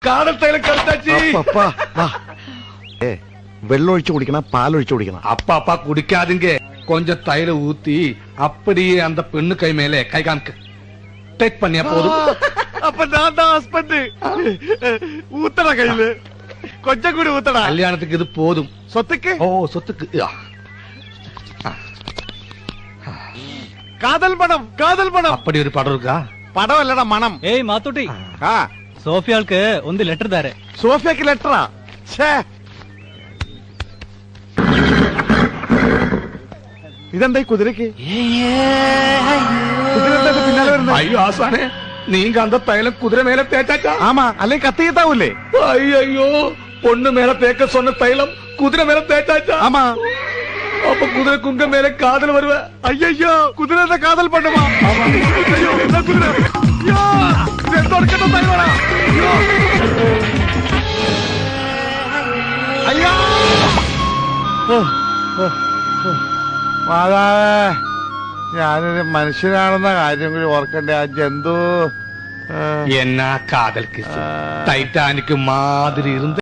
കാതൽ തൈലം കറുത്താച്ചി. വെള്ളം ഒഴിച്ചു കുടിക്കണം, പാലൊഴിച്ചു കുടിക്കണം. அப்பா குடிக்காதீங்க. கொஞ்சம் தைல ஊத்தி அப்படியே அந்த பெண்ணு கை மேலே கை காமிக்க. டேக் பண்ணியா போதும். അപ്പൊ ഞാൻ ഹസ്ബൻഡ് ഊത്തട കയ്യില് കൊഞ്ചം കൂടി ഊത്തട. கல்யாணத்துக்கு இது போதும். സ്വത്തുക്ക് ஓ சொத்துக்கு. കാതൽ പണം, കാതൽ പണം. அப்படி ஒரு படம் இருக்கா? പടമല്ലട മണം. ഏയ് മാത്തൂട്ടി, ആ സോഫിയാൾക്ക് ഒന്ന് ലെറ്റർ താരെ. സോഫിയക്ക് ലെറ്ററാ? ഇതെന്താ ഈ കുതിരക്ക്? കുതിര പിന്നാലെ വരുന്നത്? ஐயோ ஆசானே, நீங்க அந்த தைலம் குதிரை மேல தேய்ச்சாச்சா? ആമാ, അല്ലെങ്കിൽ കത്തിയിട്ടാവൂലേ? ஐயோ, பொண்ணு மேல தேய்க்க சொன்ன தைலம் குதிரை மேல தேய்ச்சாச்சா? ആമാ. அப்ப குதிரை குங்க மேல காதல் வருவ. അയ്യോ, കുതിരന്റെ കാതൽ പണ്ടമാ. അയ്യോ, ഇതാ കുതിര. അയ്യോ, ഇതെന്തൊടുക്കട്ടെ തൈലമാ. അയ്യോ, അയ്യോ. മാതാവേ, ഞാനൊരു മനുഷ്യനാണെന്ന കാര്യം കൂടി ഓർക്കണ്ടേ? ആ ജന്തു என்ன காதல் கிஸ் டைட்டானிக் மாதிரி இருந்து